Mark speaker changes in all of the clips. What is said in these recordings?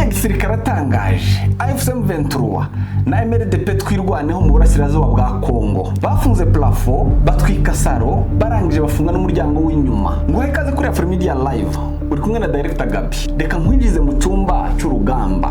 Speaker 1: gisirikare atangaje M23 na MRDP twirwaneho mu burasirazuba bwa Kongo bafunze plafond batwika saro barangije bafunga n'umuryango w'inyuma. Nguhe kaze kuri Afro Media Live uri kumwe na Director Gabi. Reka nkwinjize mu cyumba cy'urugamba.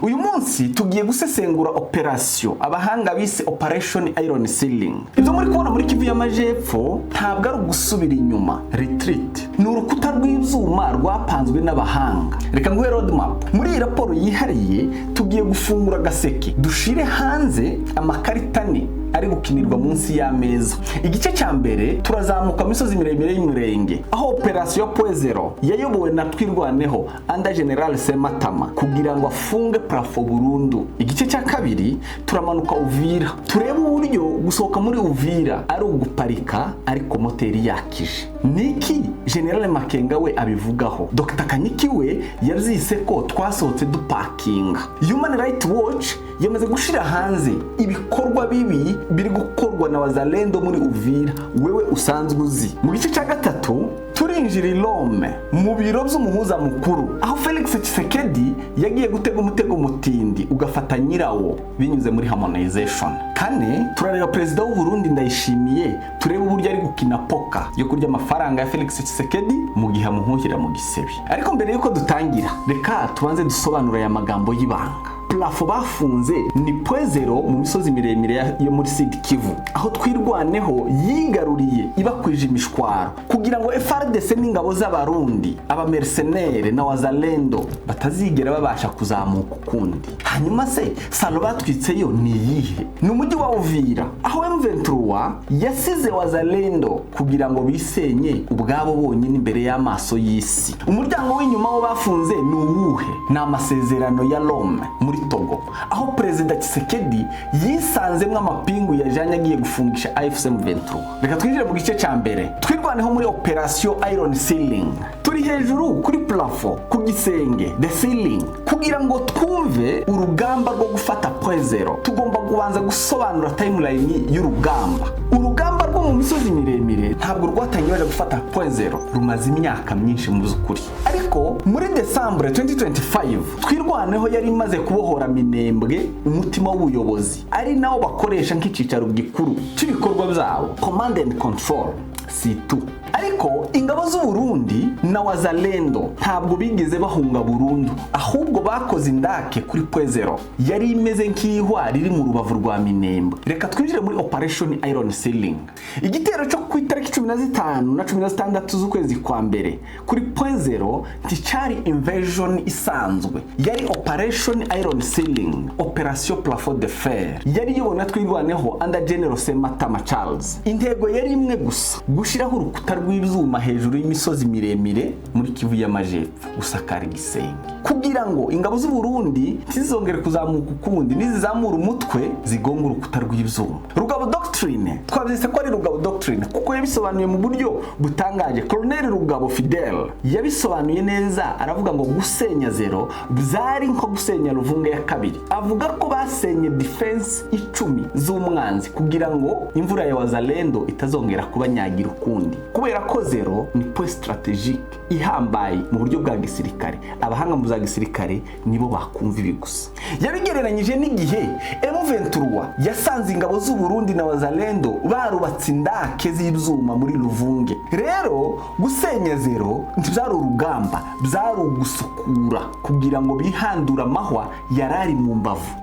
Speaker 1: Uyu munsi tugiye gusesengura operation abahanga bise Operation Iron Ceiling. Ibyo muri kubona muri Kivu y'Amajepfo ntabwo ari ugusubira inyuma, retreat. Ni urukuta rw'ibyuma rwapanzwe n'abahanga. Reka nguhe roadmap. Muri iyi raporo yihariye tugiye gufungura gaseke dushire hanze amakarita ane ari gukinirwa munsi y'ameza. Igice cya mbere turazamuka misozi miremire y'umurenge aho operation Poezero yayobowe na Twirwaneho anda General Sematama kugira ngo afunge plafond burundu. Igice cya kabiri turamanuka Uvira turebe uburyo gusohoka muri Uvira ari uguparika ariko moteri yakije. Niki General Makenga we abivugaho. Dr. Kanyiki we yavyise ko twasohotse dupakinga. Human Rights Watch yamaze gushira hanze ibikorwa bibi biri gukorwa na wazalendo muri Uvira wewe usanzwe uzi. Mu gice cya gatatu turinjira Rome mu biro by'umuhuza mukuru aho Felix Tshisekedi yagiye gutega umutego mutindi ugafata nyirawo binyuze muri harmonization. Kane turareba president w'u Burundi Ndayishimiye turebe uburyo ari gukina poka yo kurya amafaranga ya Felix Tshisekedi mu gihe amuhuhira mu gisebe. Ariko mbere yuko dutangira reka tubanze dusobanura aya magambo y'ibanga. Plafond bafunze ni Poezero mu misozi miremire yo muri Sud Kivu aho Twirwaneho yigaruriye ibakwije imishwaro kugira ngo FARDC n'ingabo z'abarundi aba mercenaires na wazalendo batazigera babasha kuzamuka ukundi. Hanyuma se salo batwitseyo ni yihe? Ni umujyi wa Uvira aho M23 yasize wazalendo kugira ngo bisenye ubwabo bonyine imbere y'amaso y'isi. Umuryango w'inyuma wo bafunze ni uwuhe? Ni amasezerano ya Rome muri Togo aho President Tshisekedi yisanzemwe amapingu yajanye agiye gufungisha AFC M23. Reka twinjire mu gice cya mbere. Twirwaneho muri Operation Iron Ceiling. Turi hejuru kuri plafond ku gisenge the ceiling kugira ngo twumve urugamba rwo gufata Poezero. Tugomba kubanza gusobanura timeline y'urugamba. Urugamba rwo mu misozi miremire ntabwo rwatangiye baje gufata Poezero, rumaze imyaka myinshi mu by'ukuri. Ariko muri December 2025 Twirwaneho yari imaze kubohora Minembwe umutima w'ubuyobozi ari nawo bakoresha nk'icicaro gikuru cy'ibikorwa byabo, command and control C2. Ariko ingabo z'u Burundi na wazalendo ntabwo bigeze bahunga burundu, ahubwo bakoze indake kuri Poezero yari imeze nk'ihwa riri mu rubavu rwa Minembwe. Reka twinjire muri Operation Iron Ceiling. Igitero cyo ku itariki 15 na 16 z'ukwezi kwa mbere kuri Poezero nticari invasion isanzwe, yari Operation Iron Ceiling, Operation Plafond de Fer. Yari yobona Twirwaneho anda General Sematama Charles. Intego yari imwe gusa, gushiraho urukuta rw'ibyuma hejuru y'imisozi miremire muri Kivu y'Amajepfo, gusakara igisenge kugira ngo ingabo z'u Burundi zizongere kuzamuka ukundi nizizamura umutwe zigonga urukuta rw'ibyuma. Rugabo Doctrine twabyise ko ari Rugabo Doctrine kuko yabisobanuye mu buryo butangaje. Colonel Rugabo Fidel yabisobanuye neza, aravuga ngo gusenya zero byari nko gusenya Ruvunga ya kabiri. Avuga ko basenye defense 10 z'umwanzi kugira ngo imvura ya wazalendo itazongera kubanyagira ukundi, kubera ko zero ni point strategique ihambaye mu buryo bwa gisirikare. Abahanga mu za gisirikare nibo bakumva ibi gusa. Yabigereranyije n'igihe M23 yasanze ingabo z'u Burundi na wazalendo barubatse indake z'ibyuma muri Ruvunge. Rero gusenya zero ntibyari urugamba, byari ugusukura kugira ngo bihandura amahwa yarari mu mbavu.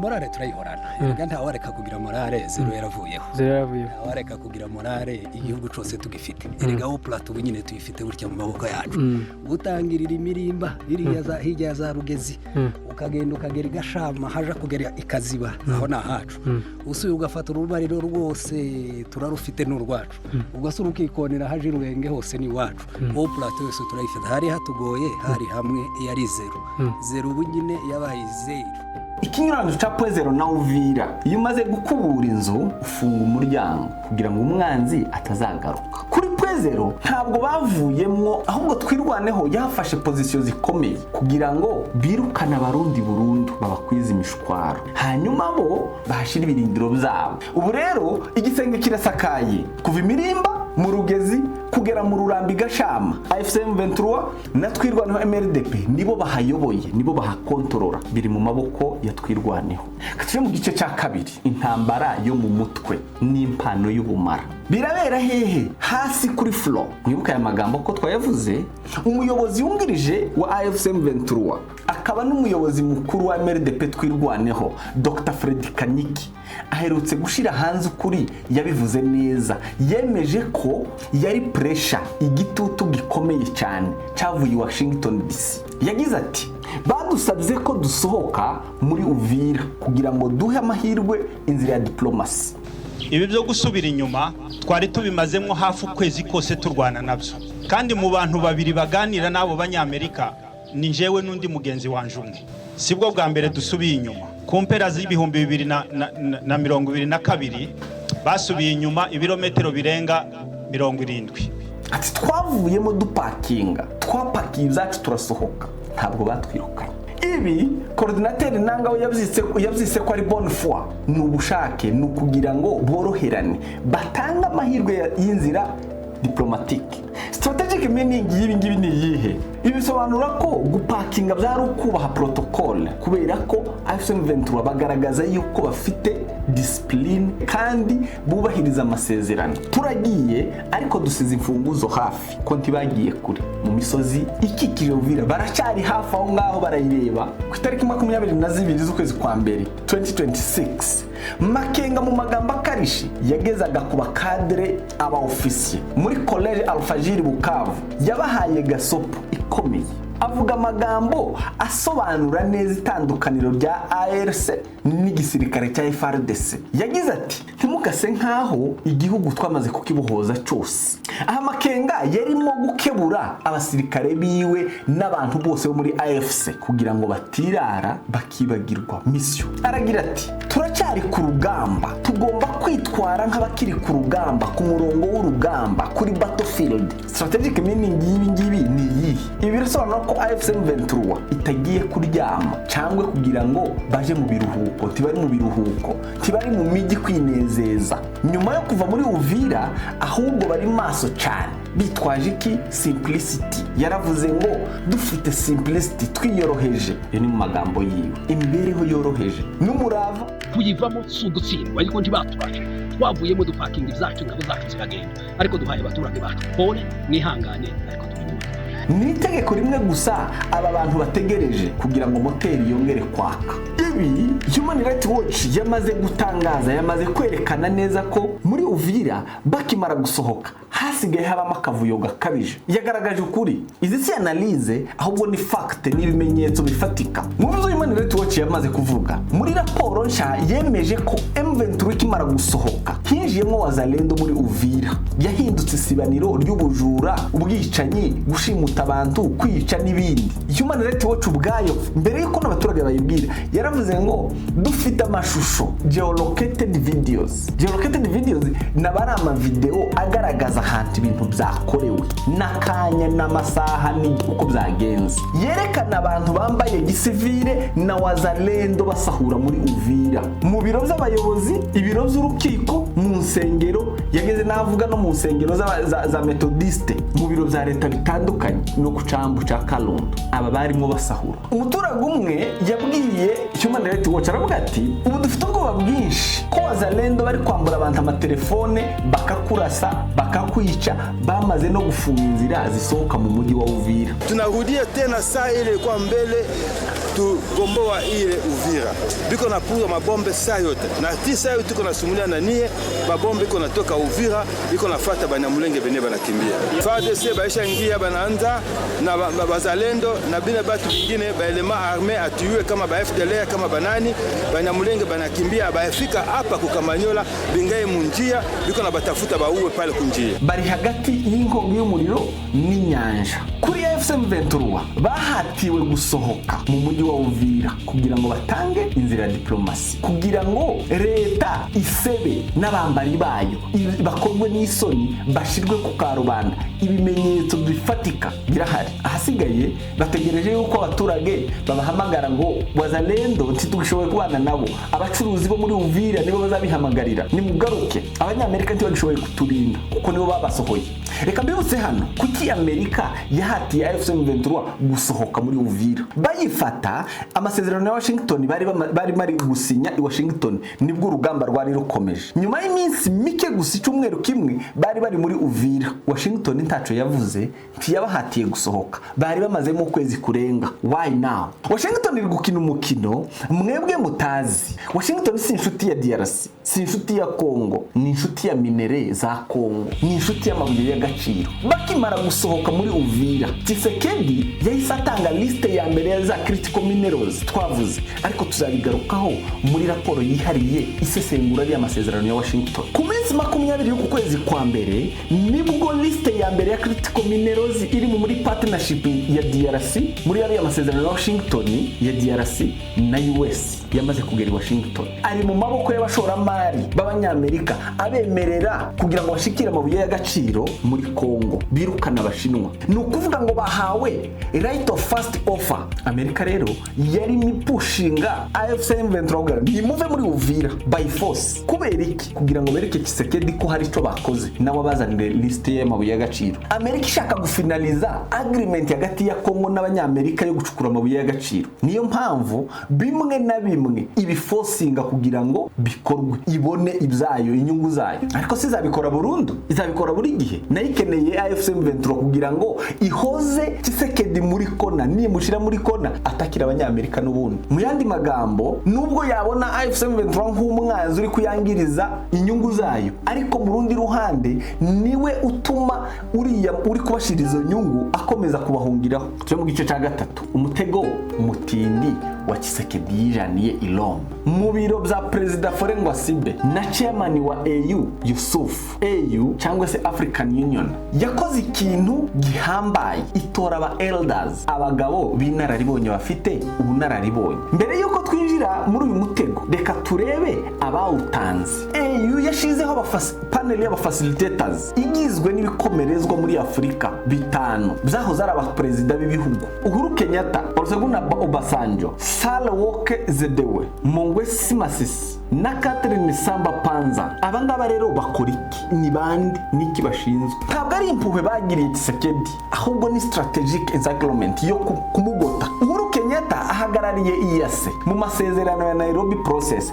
Speaker 2: Morale turayihorana ega ntawareka kugira morale zero yaravuyeho ntawareka kugira morale igihugu cyose tugifite. Erega aho plateau nyine tuyifite gutya mu maboko yacu, gutangirira imirimba iriya hirya za Rugezi ukagenda ukagera igashama haja kugera ikaziba aho na hacu usuye ugafata urubariro rwose turarufite n'urwacu ugasura ukikonera haje Rurenge hose ni wacu. Aho plateau yose turayifite, hari hatugoye hari hamwe yari zero ubu nyine yabaye zero.
Speaker 1: Ikinyurano cha Poezero na Uvira iyo umaze gukubura inzu ufunga umuryango kugira ngo umwanzi atazagaruka. Kuri Munezero ntabwo bavuyemwo, ahubwo twirwaneho yafashe position zikomeye kugira ngo birukana abarundi burundu babakwiza imishwaro, hanyuma bo bahashira ibirindiro byabo. Ubu rero igisenge kirasakaye kuva Imirimba mu Rugezi kugera mu Rurambi Gashama. AFC M23 na twirwaneho MRDP nibo bahayoboye, nibo bahakontorora, biri mu maboko ya twirwaneho. Katuje mu gice cya kabiri, intambara yo mu mutwe n'impano y'ubumara. Birabera hehe? Hasi kuri floor. Mwibuka ya magambo ko twayavuze, umuyobozi wungirije wa AFC M23 akaba n'umuyobozi mukuru wa MRDP twirwaneho Dr. Fred Kanyiki aherutse gushira hanze ukuri, yabivuze neza, yemeje ko yari pressure, igitutu gikomeye cyane cyavuye Washington DC. Yagize ati badusabye ko dusohoka muri Uvira kugira ngo duhe amahirwe inzira ya diplomasi.
Speaker 3: Ibi byo gusubira inyuma twari tubimazemo hafi ukwezi kose turwana nabyo, kandi mu bantu babiri baganira nabo banyamerika ni njyewe n'undi mugenzi wanje umwe. Sibwo bwa mbere dusubiye inyuma. Ku mpera z'ibihumbi 2022 basubiye inyuma ibirometero birenga 70.
Speaker 1: Ati twavuyemo dupakinga, twapakiye ibyacu turasohoka, ntabwo batwirukanye. Ibi coordinateur Nangaho yavyise ko ari bonne foi, ni ubushake, ni ukugira ngo boroherane, batanga amahirwe y'inzira diplomatique. Strategic meaning y'ibi ngibi ni yihe? Ibi bisobanura ko gupakinga byari ukubaha protocol, kubera ko AFC M23 bagaragaza yuko bafite discipline kandi bubahiriza amasezerano. Turagiye ariko dusize imfunguzo hafi, ko ntibagiye kure mu misozi ikikije Uvira, baracyari hafi aho ngaho barayireba. Ku itariki 22 z'ukwezi kwa mbere 2026 Makenga mu magambo akarishi yagezaga ku bakadre aba officier muri College Alfajiri Bukavu, yabahaye gasopo ikomeye, avuga amagambo asobanura neza itandukaniro rya ARC n'igisirikare cya FARDC. Yagize ati ntimukase nkaho igihugu twamaze kukibohoza cyose. Aha Makenga yarimo gukebura abasirikare biwe n'abantu bose bo muri AFC kugira ngo batirara bakibagirwa mission. Aragira ati turacyari ku rugamba, tugomba kwitwara nk'abakiri ku rugamba, ku murongo w'urugamba, kuri battlefield. Strategic meaning y'ibi ngibi ni iyi. Ibi birasobanura ko AFC M23 itagiye kuryama cyangwa kugira ngo baje mu biruhuko, tibari mu biruhuko, tibari mu miji kwinezeza nyuma yo kuva muri Uvira, ahubwo bari maso cyane, bitwaje iki? Simplicity. Yaravuze ngo dufite simplicity, twiyoroheje. Yo ni mu magambo yiwe, imibereho yoroheje n'umurava.
Speaker 4: Kuyivamo si ugutsindwa, ariko ntibaturaje, twavuyemo dupakinga ibyacu ngabo zacu zikagenda, ariko duhaye abaturage bacu pole, mwihangane, ariko
Speaker 1: ni itegeko rimwe gusa aba bantu bategereje kugira ngo moteri yongere kwaka. Ibi Human Rights Watch yamaze gutangaza, yamaze kwerekana neza ko muri Uvira bakimara gusohoka hasigaye habamo akavuyo gakabije. Yagaragaje ukuri, izi si analyse ahubwo ni fact, n'ibimenyetso bifatika. Mu byo Human Rights Watch yamaze kuvuga, muri raporo nshya yemeje ko M23 kimara gusohoka hinjiyemo wazalendo muri Uvira, yahindutse isibaniro ry'ubujura, ubwicanyi, gushimuta abantu, kwica n'ibindi. Human Rights Watch ubwayo mbere y'uko n'abaturage bayibwira yaravuze ngo dufite amashusho, geolocated videos. Geolocated videos nabara ama video agaragaza ahantu ibintu byakorewe n'akanya n'amasaha n'uko byagenze, yerekana abantu bambaye gisivile na wazalendo basahura muri Uvira, mu biro by'abayobozi, ibiro by'urukiko, mu nsengero, yageze navuga no mu nsengero za metodiste, mu biro bya leta bitandukanye no ku cambu ca Karundo, aba barimo basahura. Umuturage umwe yabwiye Human Rights Watch, aravuga ati ubu dufite ubwoba bwinshi ko wazalendo bari kwambura abantu amatelefone, bakakurasa, bakakwica, bamaze no gufunga inzira zisohoka mu mujyi wa Uvira.
Speaker 5: Tunarudia tena saa ile kwa mbele tugomboa ile Uvira, biko napuza mabombe saa yote na tisa yote tuko nasumulia na nie mabombe iko natoka Uvira, iko nafuata Banyamulenge bene banakimbia. FARDC baisha ingia banaanza na bazalendo na bina batu bingine ba elema arme atuiwe kama ba FDLR kama banani, Banyamulenge banakimbia, baifika hapa kukamanyola bingaye munjia, biko na batafuta bauwe pale kunjia.
Speaker 1: Bari hagati y'inkongi y'umuriro n'inyanja. Kuri AFC M23 bahatiwe gusohoka mu mujyi wa Uvira. Uvira kugira ngo batange inzira ya diplomasi, kugira ngo leta isebe n'abambari bayo bakorwe n'isoni, bashirwe ku karubanda, ibimenyetso bifatika birahari. Ahasigaye bategereje yuko abaturage babahamagara ngo wazalendo ntitugushoboye kubana nabo, abacuruzi bo muri Uvira nibo bazabihamagarira nimugaruke, abanyamerika ntibagishoboye kuturinda kuko nibo babasohoye. Reka mbibutse hano kuki Amerika yahatiye AFC M23 gusohoka muri Uvira. Bayifata amasezerano ya Washington bari gusinya i Washington, nibwo urugamba rwari rukomeje. Nyuma y'iminsi mike gusa icyumweru kimwe bari muri Uvira, Washington ntaco yavuze, ntiyabahatiye gusohoka, bari bamazemo ukwezi kurenga. Why now? Washington iri gukina umukino mwebwe mutazi. Washington si inshuti ya DRC, si inshuti ya Congo, ni inshuti ya minere za Congo, ni inshuti y'amabuye y'agaciro. Bakimara gusohoka muri Uvira, Tshisekedi yahise atanga liste ya mbere ya za critical minerals twavuze, ariko tuzabigarukaho muri raporo yihariye isesengura y'amasezerano ya Washington. Ku minsi 20 y'uku kwezi kwa mbere nibwo liste ya mbere ya critical minerals iri muri partnership ya DRC, muri ari amasezerano ya Washington ya DRC na US yamaze kugera i Washington, ari mu maboko y'abashoramari b'abanyamerika abemerera kugira ngo bashikire amabuye y'agaciro muri Congo, birukana abashinwa. Ni ukuvuga ngo bahawe right of first offer. Amerika rero yari mipushinga AFC M23 nimuve muri Uvira by force. Kubera iki? Kugira ngo bereke Tshisekedi ko hari ico bakoze nabo bazanire liste y'amabuye y'agaciro. Amerika ishaka gufinaliza agreement hagati ya Congo n'abanyamerika yo gucukura amabuye y'agaciro. Niyo mpamvu bimwe na bimwe ibiforcinga kugira ngo bikorwe, ibone ibyayo, inyungu zayo. Ariko sizabikora burundu, izabikora buri gihe. Nayikeneye AFC M23 kugira ngo ihoze Tshisekedi muri kona, nimushira muri kona atakira abanyamerika n'ubundi. Mu yandi magambo, nubwo yabona AFC M23 nk'umwanzi uri kuyangiriza inyungu zayo, ariko mu rundi ruhande niwe utuma uri kubashiriza inyungu akomeza kubahungiraho. Tuje mu gice cya gatatu, umutego umutindi wa Tshisekedi yijaniye Ilom. Mu biro bya Perezida Forengwa Sibe na chairman wa AU Yusuf, AU cyangwa se African Union yakoze ikintu gihambaye, itora aba elders, abagabo b'inararibonye bafite ubunararibonye. Mbere yuko twinjira muri uyu mutego, reka turebe abawutanze. AU yashizeho panel y'abafacilitators igizwe n'ibikomerezwa muri Afrika bitanu byahoze ari abaperezida b'ibihugu: Uhuru Kenyatta, Olusegun Obasanjo, Sahle-Work Zewde, Mongwe Simasisi na Catherine Samba Panza. Abangaba rero bakora iki? Ni bandi? Niki bashinzwe? Ntabwo ari impuhwe bagiriye Tshisekedi, ahubwo ni strategic encirclement yo kumugota. Uhuru Kenyatta ahagarariye IAC mu masezerano ya Nairobi process,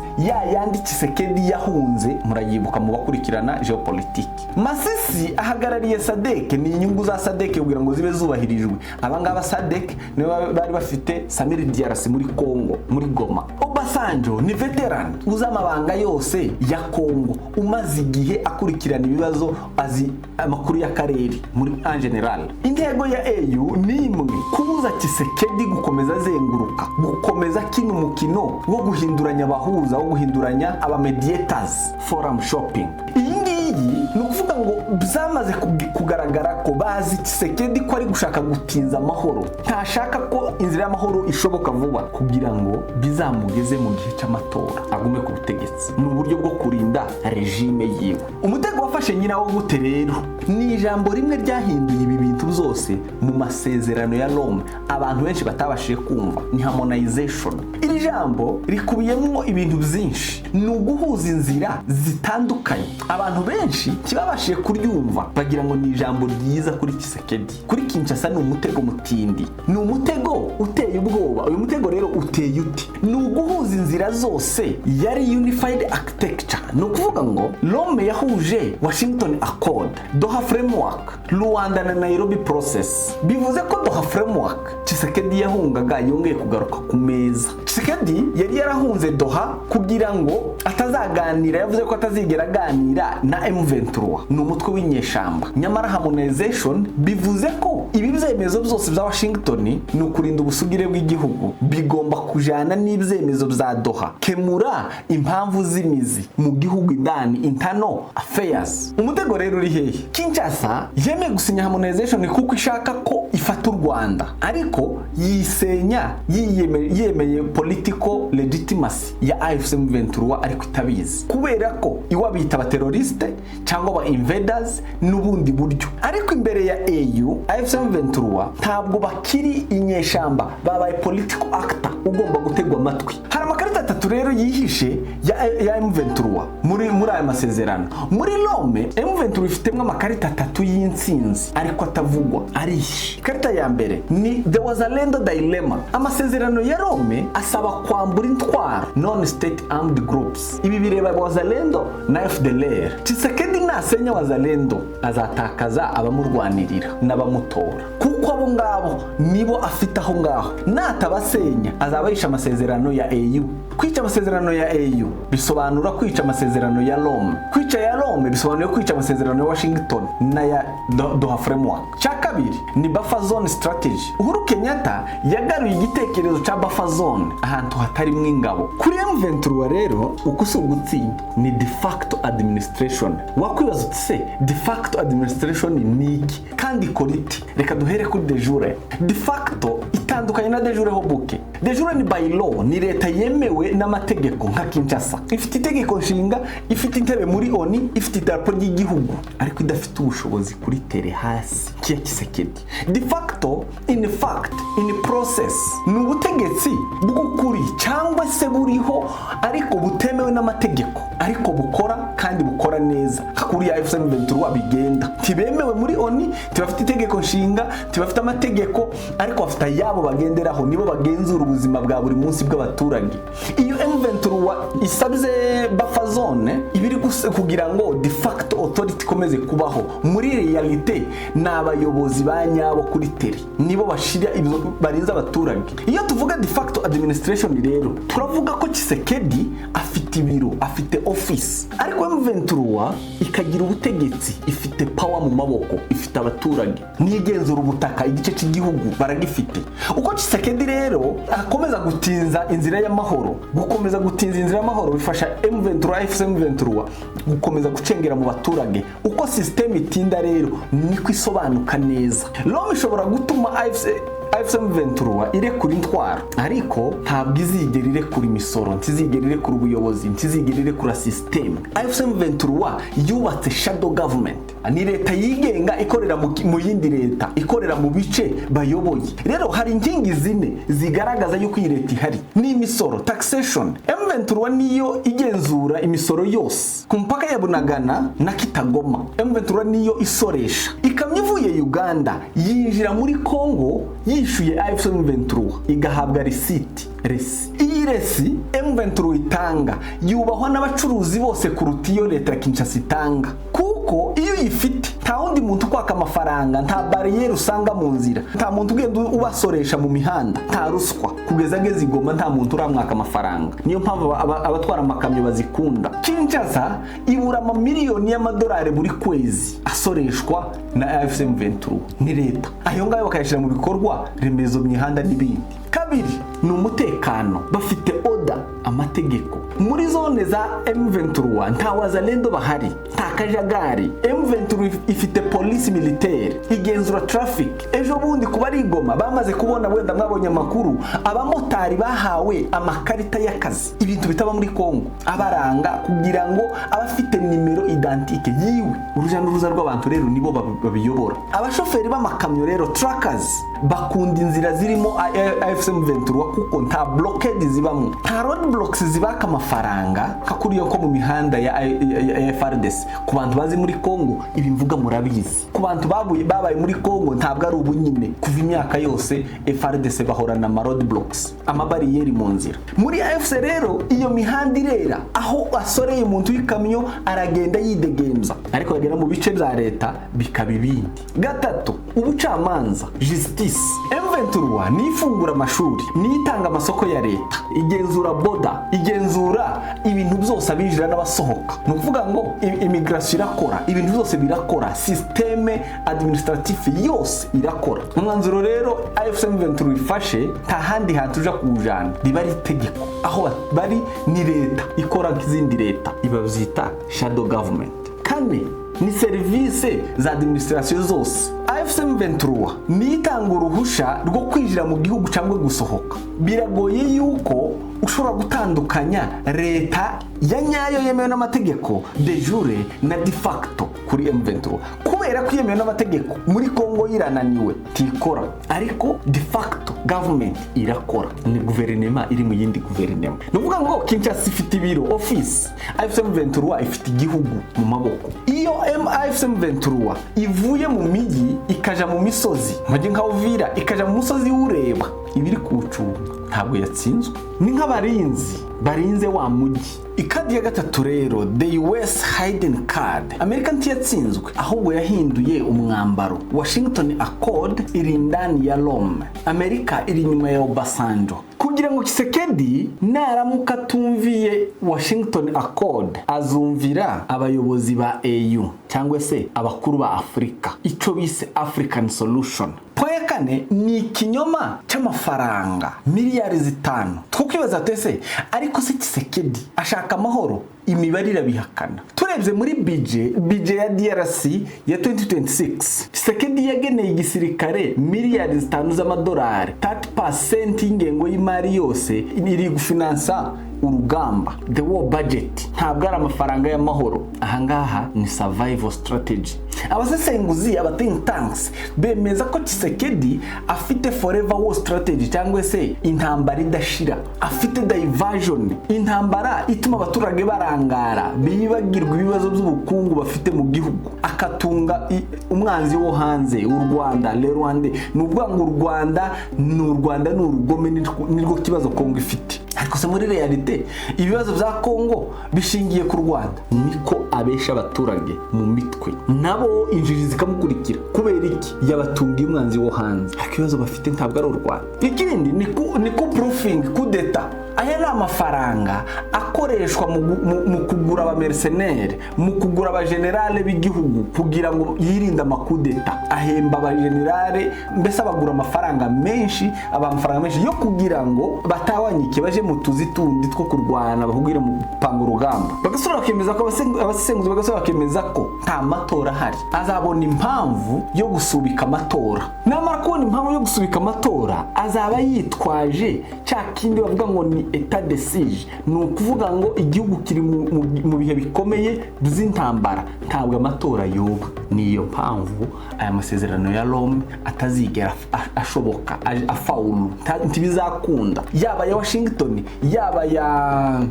Speaker 1: yandi Tshisekedi yahunze, murayibuka mu bakurikirana geopolitics. Masisi ahagarariye SADC, ni inyungu za SADC kugira ngo zibe zubahirijwe. Abangaba SADC ne bari bafite Samir DRC muri Congo, muri Goma. Obasanjo ni veteran uzamabanga yose ya Congo, umaze igihe akurikirana ibibazo, azi amakuru ya Karere muri en general. Intego ya AU ni imwe: kubuza Tshisekedi gukomeza azenguruka, gukomeza kino mukino wo guhinduranya abahuza, wo guhinduranya abamediators, forum shopping. Iyi ni ukuvuga ngo byamaze kugaragara ko bazi Tshisekedi ko ari gushaka gutinza amahoro, ntashaka ko inzira y'amahoro ishoboka vuba kugira ngo bizamugeze mu gihe cy'amatora agume ku butegetsi, mu buryo bwo kurinda regime yiwe. Umutego wafashe nyina wo gute rero? Ni ijambo rimwe ryahinduye ibi bintu byose mu masezerano ya Rome abantu benshi batabashije kumva, ni harmonization. Iri jambo rikubiyemo ibintu byinshi, ni uguhuza inzira zitandukanye. Abantu benshi kibabashije kuryumva bagira ngo ni ijambo ryiza kuri Tshisekedi. Kuri Kinshasa ni umutego mutindi, ni umutego uteye ubwoba. Uyu mutego rero uteye uti: ni uguhuza inzira zose yari unified architecture. No kuvuga ngo Rome yahuje Washington Accord, Doha Framework, Rwanda na Nairobi Process. Bivuze ko Doha Framework Tshisekedi yahungaga yongeye kugaruka ku meza. Tshisekedi yari yarahunze Doha kugira ngo atazaganira, yavuze ko atazigera aganira na M23, ni umutwe w'inyeshamba. Nyamara harmonization bivuze ko ibi ibyemezo byose bya Washington ni ukurinda ubusugire bw'igihugu, bigomba kujana n'ibyemezo bya Doha. Kemura impamvu z'imizi mu gihugu indani, internal affairs. Umutego rero uri hehe? Kinshasa yemeye gusinya harmonization kuko ishaka ko ifata u Rwanda, ariko yisenya yemeye political legitimacy ya AFC M23 ariko itabizi, kubera ko iwabita abateroriste cyangwa aba invaders n'ubundi buryo. Ariko imbere ya AU AFC M23 ntabwo bakiri inyeshamba, babaye political actor ugomba gutegwa amatwi. Hari amakarita atatu rero yihishe ya M23 muri aya masezerano. Muri Rome M23 ifitemo amakarita atatu y'intsinzi ariko atavugwa arihishe. Karita ya mbere ni the Wazalendo dilemma. Amasezerano ya Rome asaba kwambura intwaro non state armed groups. Ibi bireba Wazalendo na FDLR. Tshisekedi nasenya Wazalendo azatakaza abamurwanirira n'abamutora, kuko abo ngabo nibo afite aho ngaho. Natabasenya azabayisha amasezerano ya AU. Kwica amasezerano ya AU bisobanura kwica amasezerano ya Rome. Kwica ya Rome bisobanura kwica amasezerano ya Washington na ya Doha framework. Cha kabiri ni buffer zone strategy. Uhuru Kenyatta yagaruye igitekerezo cha buffer zone ahantu hatari mw'ingabo. Kuri M23 rero ukusugutsinda ni de facto administration. Wakwibaza utse de facto administration ni iki kandi koriti? Reka duhere kuri de jure. De facto itandukanye na de jure ho buke. De jure ni by law, ni leta yemewe n'amategeko nka Kinshasa. Ifite itegeko nshinga, ifite intebe muri ONU, ifite idarapo ry'igihugu, ariko idafite ubushobozi kuri tere hasi kiya Tshisekedi. De facto, in fact, in process, ni ubutegetsi bw'ukuri cyangwa se buriho ariko butemewe n'amategeko, ariko bukora kandi bukora neza. Hakuri ya AFC M23 bigenda, tibemewe muri ONU, tibafite itegeko nshinga, tibafite amategeko, ariko bafite yabo bagenderaho, nibo bagenzura ubuzima bwa buri munsi bw'abaturage. Iyo M23 isabye buffer zone ibiri kugira ngo de facto authority komeze kubaho, muri realite n'abayobozi banyabo kuri teri nibo bashira ibyo barinza abaturage. Iyo tuvuga de facto administration rero turavuga ko Tshisekedi afite ibiro, afite office, ariko M23 ikagira ubutegetsi, ifite power mu maboko, ifite abaturage, nigenzura ubutaka, igice cy'igihugu baragifite. Uko Tshisekedi rero akomeza gutinza inzira y'amahoro, gukomeza gutinza inzira y'amahoro bifasha M23 AFC M23 gukomeza gucengera mu baturage. Uko system itinda rero niko isobanuka neza. Rome ishobora gutuma AFC M23 irekura intwaro, ariko ntabwo izigera irekura imisoro, ntizigera irekura ubuyobozi, ntizigera irekura system. AFC M23 yubatse shadow government, ni leta yigenga ikorera mu yindi leta, ikorera mu bice bayoboye. Rero hari inkingi zine zigaragaza yuko iyi leta ihari. Ni imisoro, taxation. M23 niyo igenzura imisoro yose ku mpaka ya Bunagana na Kitagoma. M23 niyo isoresha. Ikamyo ivuye Uganda yinjira muri Congo yishuye AFC M23 igahabwa receipt. Iyi resi M23 itanga yubahwa n'abacuruzi bose kuruta iyo leta ya Kinshasa itanga, kuko iyo uyifite nta wundi muntu kwaka amafaranga, nta barriere usanga mu nzira, nta muntu ugenda ubasoresha mu mihanda, nta ruswa, kugeza ngeze Goma nta muntu uramwaka amafaranga. Niyo mpamvu abatwara amakamyo bazikunda. Kinshasa ibura amamiliyoni y'amadolari buri kwezi asoreshwa na AFC M23 ni leta, ayo ngayo bakayashira mu bikorwa remezo mihanda n'ibindi. Kabiri ni umutekano, bafite order, amategeko. Muri zone za M23 nta Wazalendo bahari, nta kajagari. M23 ifite police militaire igenzura traffic. Ejo bundi kuba ari Goma bamaze kubona, wenda mwabonye amakuru, abamotari bahawe amakarita y'akazi, ibintu bitaba muri Kongo abaranga kugira ngo abafite nimero identique yiwe. Uruja n'uruza rw'abantu rero nibo babiyobora. Abashoferi b'amakamyo rero truckers bakunda inzira zirimo AFC M23 kuko nta blockade zibamwe, nta road blocks zibaka amafaranga kakuriyo ko mu mihanda ya FRDC. Ku bantu bazi muri Kongo ibi mvuga murabizi, ku bantu babaye muri Kongo ntabwo ari ubunyine, kuva imyaka yose FRDC bahorana ama road blocks, amabariyeri mu nzira. Muri AFC rero iyo mihanda irera, aho asoreye umuntu w'ikamyo aragenda yidegenza, ariko bagera mu bice bya leta bikaba ibindi. Gatatu, ubucamanza, justice. M23 ni ifungura amashuri, ni itanga amasoko ya leta, igenzura boda, leta igenzura ibintu byose abinjira n'abasohoka. Ni ukuvuga ngo immigration irakora, ibintu byose birakora, systeme administratif yose irakora. Umwanzuro rero AFC M23 ifashe nta handi hantu uja kujana, riba ari itegeko. Aho bari ni leta ikora nk'izindi leta, ibavyita shadow government. Kane ni serivisi za administration zose. AFC M23 ni itanga uruhusha rwo kwinjira mu gihugu cyangwa gusohoka. Biragoye yuko ushobora gutandukanya leta ya nyayo yemewe n'amategeko de jure na de facto kuri M23, kubera ko yemewe n'amategeko muri Kongo irananiwe tikora, ariko de facto government irakora, ni guverinema iri mu yindi guverinema. Nuvuga ngo Kinshasa ifite ibiro office, AFC M23 ifite igihugu mu maboko. Iyo AFC M23 ivuye mu miji ikaja mu misozi, maje nka Uvira ikaja mu musozi ureba ibiri kucunga, ntabwo yatsinzwe. Ni nk'abarinzi barinze wa mugi. Ikadi ya gatatu rero, the US hidden card, Amerika ntiyatsinzwe ahubwo yahinduye umwambaro. Washington Accord iri ndani ya Rome, Amerika iri nyuma ya Obasanjo. Kugira ngo Tshisekedi naramuka tumviye Washington Accord azumvira abayobozi ba EU cyangwa se abakuru ba Afrika, ico bise African Solution. Poya kane ni ikinyoma cy'amafaranga miliyari 5. Twibaza tese ariko se Tshisekedi ashaka amahoro, imibare irabihakana. Turebye muri budget ya DRC ya 2026, Tshisekedi yageneye igisirikare miliyari 5 z'amadolari, 30% y'ingengo y'imari yose iri gufinansa urugamba, the war budget. Ntabwo ari amafaranga y'amahoro, ahangaha ni survival strategy. Abasesenguzi aba think tanks bemeza ko Tshisekedi afite forever war strategy cyangwa se intambara idashira, afite diversion, intambara ituma abaturage barangara bibagirwa ibibazo by'ubukungu bafite mu gihugu, akatunga umwanzi wo hanze, u Rwanda, le Rwanda. Nubwo ngo u Rwanda ni urugome, nirwo kibazo Kongo ifite. Ariko se muri realite ibibazo bya Kongo bishingiye ku Rwanda, niko abesha abaturage mu mitwe, nabo injiji zikamukurikira. Kubera iki? Yabatunga umwanzi wo hanze, ariko ibibazo bafite ntabwo ari u Rwanda. Ikindi ni ku proofing kudeta. Aya ni amafaranga akoreshwa mu kugura aba mercenaires, mu kugura aba generale b'igihugu kugira ngo yirinde amakudeta. Ahemba aba generale, mbese abagura amafaranga menshi yo kugira ngo batawanyike baje mu tuzi tundi two kurwana, bahugire mu panga urugamba. Bagasura bakemeza ko abasesenguzi bagasura bakemeza ko nta matora hari, azabona impamvu yo gusubika amatora. Namara kubona impamvu yo gusubika amatora, azaba yitwaje cya kindi bavuga ngo ni etat de siege, ni ukuvuga ngo igihugu kiri mu bihe bikomeye by'intambara, ntabwo amatora yoba. Niyo mpamvu aya masezerano ya Rome atazigera ashoboka afaulu, ntibizakunda. Yaba ya Washington, yaba ya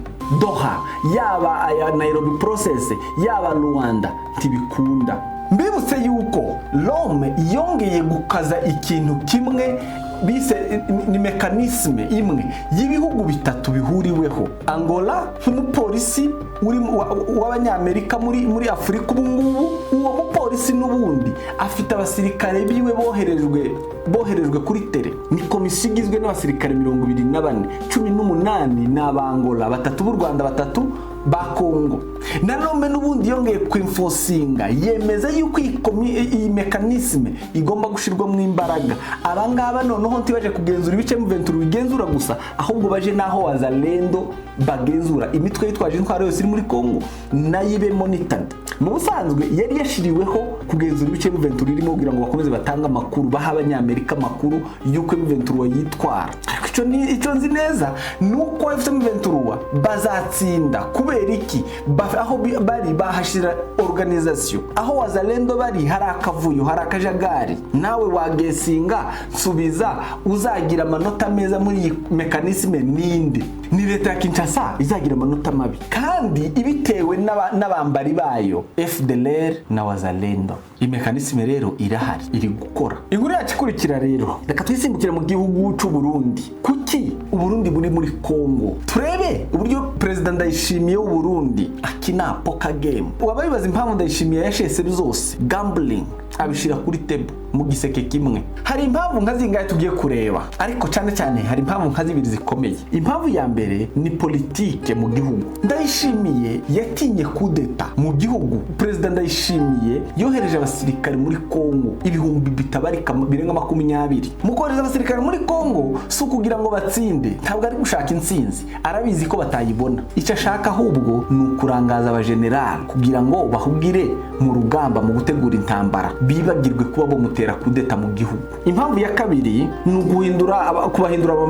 Speaker 1: Doha, yaba ya Nairobi process, yaba Rwanda, ntibikunda. Mbibutse yuko Rome yongeye gukaza ikintu kimwe bise ni mekanisme imwe y'ibihugu bitatu bihuriweho. Angola nk'umupolisi w'abanyamerika muri Afrika ubungubu, uwo mupolisi n'ubundi afite abasirikare biwe boherejwe kuri tere. Ni komisiyo igizwe n'abasirikare 24, 18 ni Abangola, 3 b'u Rwanda, 3 ba Kongo. Na Rome n'ubundi yongeye kwinfosinga, yemeza yuko iyi mekanisme igomba gushirwamo imbaraga. Abangaba noneho ntibaje kugenzura ibice M23 bigenzura gusa, ahubwo baje naho wazalendo bagenzura imitwe yitwaje intwaro yose iri muri Kongo, nayibe monitored. Mu busanzwe yari yashiriweho kugenzura ibice M23 irimo kugira ngo bakomeze batanga amakuru, baha abanyamerika amakuru yuko M23 yitwara. Icyo nzi neza nuko M23 bazatsinda. Kubera iki? Aho bari bahashira organisation, aho wazalendo bari hari akavuyo, hari akajagari. Nawe wagesinga subiza uzagira amanota meza muri iyi mekanisme ninde? Ni leta ya Kinshasa izagira amanota mabi, kandi ibitewe n'abambari bayo FDLR na wazalendo. Iyi mekanisme rero irahari, iri gukora. Inkuru yacu ikurikira rero, reka twisimbukire mu gihugu cy'u Burundi. Kuki u Burundi buri muri Kongo? Turebe uburyo President Ndayishimiye w'u Burundi akina poker game. Wabayibaza impamvu Ndayishimiye yashese zose gambling abishira kuri table. mu giseke kimwe. Hari impamvu nka zingahe tugiye kureba, ariko cyane cyane hari impamvu nka zibiri zikomeye. Impamvu ya mbere ni politike mu gihugu. Ndayishimiye yatinye kudeta mu gihugu. Perezida Ndayishimiye yohereje abasirikare muri Kongo ibihumbi bitabarika birenga 20. Mu kohereza abasirikare muri Kongo si ukugira ngo batsinde, ntabwo ari gushaka intsinzi, arabizi ko batayibona. Icyo ashaka ahubwo ni ukurangaza abajenerali kugira ngo bahugire mu rugamba mu gutegura intambara, bibagirwe kuba bomutera kudeta mu gihugu. Impamvu ya kabiri ni kubahindura aba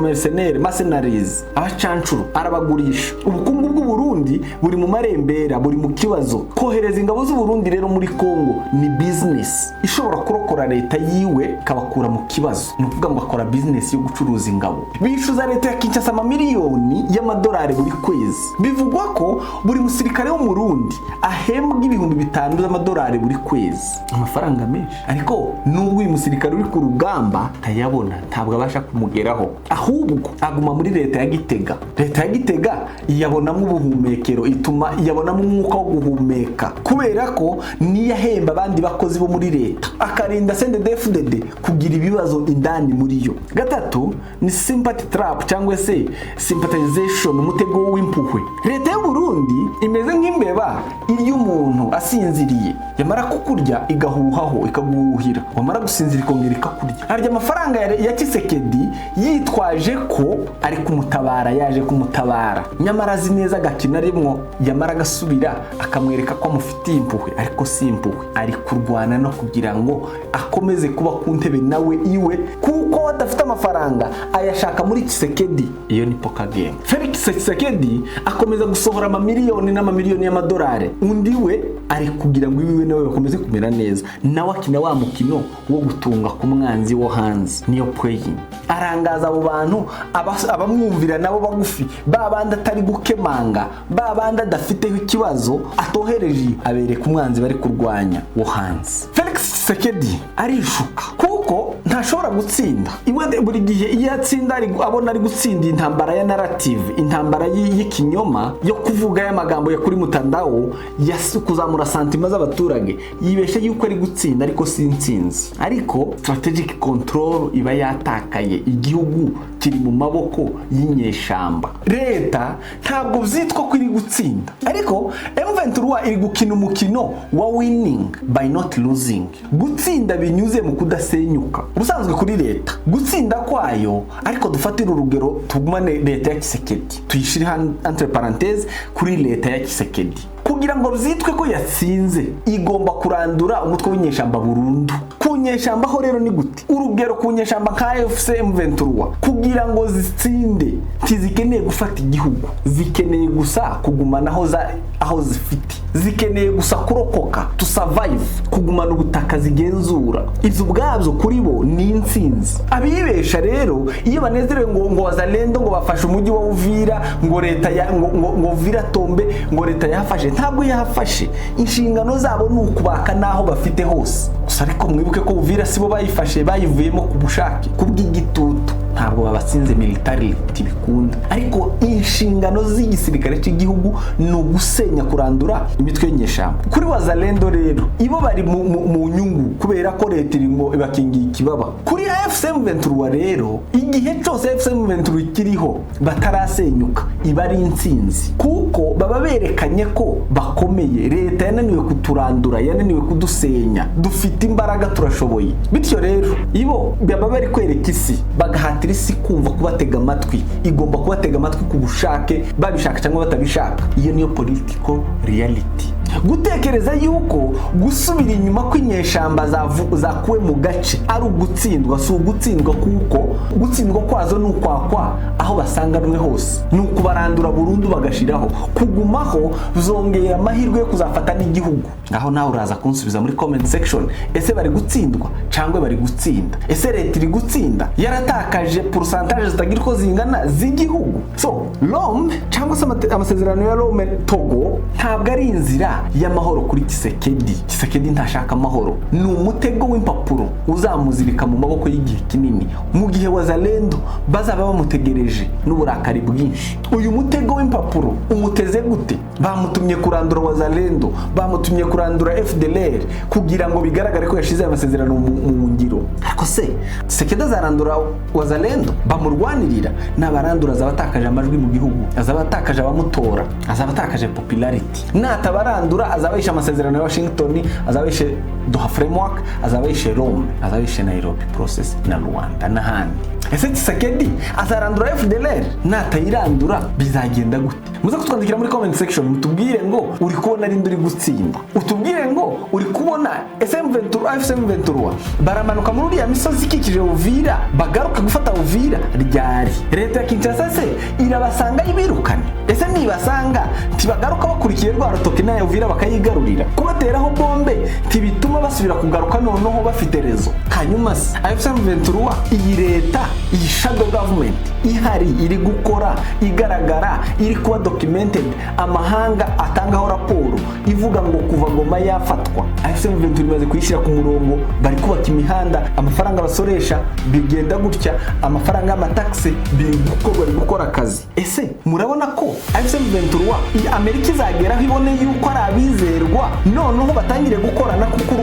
Speaker 1: mercenaries, abacancuro, arabagurisha. Ubukungu bw'u Burundi buri mu marembera, buri mu kibazo. Kohereza ingabo z'u Burundi rero muri Kongo ni business ishobora kurokora leta yiwe kabakura mu kibazo. Ni ukuvuga ngo akora business yo gucuruza ingabo. Bishuza leta ya Kinshasa amamiliyoni y'amadolari buri kwezi. Bivugwa ko buri musirikare wo mu Burundi ahembwa ibihumbi 5 z'amadolari buri kwezi, amafaranga menshi. Ariko nubwo uyu musirikare uri ku rugamba tayabona, ntabwo abasha kumugeraho, ahubwo aguma muri leta ya Gitega. Leta ya Gitega iyabonamo ubuhumekero, ituma iyabonamo umwuka wo guhumeka, kubera ko niyo ahemba abandi bakozi bo muri leta, akarinda CNDD-FDD kugira ibibazo indani muri yo. Gatatu ni sympathy trap cyangwa se sympathization, umutego w'impuhwe. Leta y'u Burundi imeze nk'imbeba iyo umuntu asinziriye, yamara kukurya igahuhaho ikaguhira, wamara gusinzira ikongera ikakurya. Arya amafaranga ya Kisekedi yitwaje ko ari kumutabara, yaje kumutabara, nyamara azi neza agakina rimwo, yamara agasubira akamwereka ko amufitiye impuhwe, ariko si impuhwe, ari kurwana no kugira ngo akomeze kuba ku ntebe nawe iwe, kuko adafite amafaranga ayashaka muri Kisekedi. Iyo ni poker game. Felix Kisekedi akomeza gusohora amamiliyoni n'amamiliyoni y'amadolari, undi we ari kugira ngo iwiwe nawe bakomeze kumera neza, nawe akina wa mukino wo gutunga ku mwanzi wo hanze, niyo playing. Arangaza abo bantu abamwumvira nabo bagufi, babandi atari gukemanga, babandi adafiteho ikibazo, atohereje abereka umwanzi bari kurwanya wo hanze. Felix Kisekedi arishuka kuko ntashobora gutsinda. Iwe buri gihe iyo atsinda abona ari gutsinda intambara ya narrative, intambara y'ikinyoma yo kuvuga y'amagambo ya kuri mutandao kuzamura santima z'abaturage, yibeshe yuko ari gutsinda, ariko si intsinzi. Ariko strategic control iba yatakaye, igihugu kiri mu maboko y'inyeshamba. Leta ntabwo byitwa ko iri gutsinda, ariko M23 iri gukina umukino wa winning by not losing, gutsinda binyuze mu kudasenyuka. Ubusanzwe kuri leta gutsinda kwayo, ariko dufatira urugero tugumane leta ya Kisekedi, tuyishire entre parenthèses kuri leta ya Kisekedi. Kugira ngo byitwe ko yatsinze, igomba kurandura umutwe w'inyeshamba burundu. Ku nyeshamba ho rero ni gute? Urugero ku nyeshamba nka M23 kugira ngo zitsinde ntizikeneye gufata igihugu, zikeneye gusa kugumana aho zifite, zikeneye gusa kurokoka, to survive, kugumana ubutaka zigenzura. Ibyo ubwabyo kuri bo ni intsinzi. Abibesha rero iyo banezerewe ngo wazalendo ngo bafashe umujyi wa Uvira, ngo leta ngo Uvira tombe, ngo leta yafashe, ntabwo yafashe. Inshingano zabo ni ukubaka naho bafite hose. Gusa ariko mwibuke ko Uvira sibo bayifashe, bayivuyemo ku bushake, kubw'igitutu. Ntabwo babatsinze military tibikunda, ariko inshingano z'igisirikare cy'igihugu ni ugusenya, kurandura imitwe y'inyeshamba. Kuri wazalendo rero ibo bari mu nyungu kubera ko leta irimo ibakingiye ikibaba. Kuri M23 rero igihe cyose M23 kiriho batarasenyuka iba ari intsinzi, kuko baba berekanye ko bakomeye. Leta yananiwe kuturandura, yananiwe kudusenya, dufite imbaraga, turashoboye. Bityo rero ibo baba bari kwereka isi, bagahatira isi kumva kubatega amatwi, igomba kubatega amatwi ku bushake, babishaka cyangwa batabishaka. Iyo niyo political reality. Gutekereza yuko gusubira inyuma kw'inyeshamba zakuwe mu gace ari ugutsindwa, si ugutsindwa, kuko gutsindwa kwazo ni ukwakwa aho basanganwe hose, ni ukubarandura burundu bagashiraho. Kugumaho zongera amahirwe yo kuzafata n'igihugu. Ngaho nawe uraza kunsubiza muri comment section, ese bari gutsindwa cyangwa bari gutsinda? Ese leta iri gutsinda yaratakaje pourcentage zitagira uko zingana z'igihugu? So Rome cyangwa se amasezerano ya Rome Togo ntabwo ari inzira leta y'amahoro kuri Tshisekedi ntashaka amahoro, ni umutego w'impapuro uzamuzirika mu maboko y'igihe kinini, mu gihe wazalendo bazaba bamutegereje n'uburakari bwinshi. Uyu mutego w'impapuro umuteze gute? Bamutumye kurandura wazalendo, bamutumye kurandura FDLR kugira ngo bigaragare ko yashize amasezerano mu ngiro. Ariko se Tshisekedi azarandura wazalendo? Bamurwanirira n'abarandura azabatakaje amajwi mu gihugu, azabatakaje abamutora, azabatakaje popularity. Natabarandura azabahisha amasezerano ya Washington, azabahishe Doha framework, azabahishe Rome, azabahishe Nairobi process na Rwanda n'ahandi. Ese Tshisekedi azarandura FDLR? Natayirandura bizagenda gute? Muze kutwandikira muri comment section mutubwire ngo uri kubona ari nduri gutsinda, utubwire ngo uri kubona SM23 baramanuka muri ya misozi ikikije Uvira, bagaruka gufata Uvira ryari? Leta ya Kinshasa se irabasanga ibirukane? Ese nibasanga tibagaruka bakurikiye rwa rutoke na Uvira bakayigarurira? Kubateraho bombe tibituma basubira kugaruka noneho bafite rezo? Hanyuma SM23 iyi leta, iyi shadow government ihari iri gukora, igaragara, iri kuba documented, amahanga atangaho raporo ivuga ngo kuva Goma yafatwa SM23 imaze kuyishyira ku murongo, bari kubaka imihanda, amafaranga basoresha bigenda gutya, amafaranga y'amataxe biri gukora akazi. Ese murabona ko SM23 Amerika izageraho ibone yuko ari abizerwa, noneho batangire gukorana kuko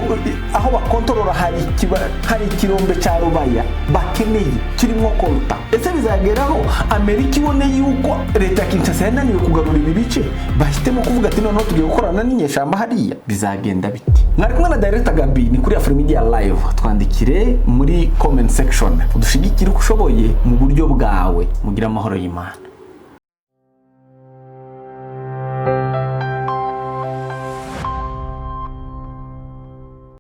Speaker 1: aho bakontorora hari ikirombe cya rubaya bakeneye kirimo konta. Ese bizageraho Amerika ibone yuko leta ya Kinshasa yananiwe kugarura ibi bice, bahitemo kuvuga ati noneho tugiye gukorana n'inyeshamba hariya? Bizagenda biti? Mwari kumwe na Director Gabi ni kuri Afro Media Live. Twandikire muri comment section udushigikire uko ushoboye mu buryo bwawe. Mugira amahoro y'Imana.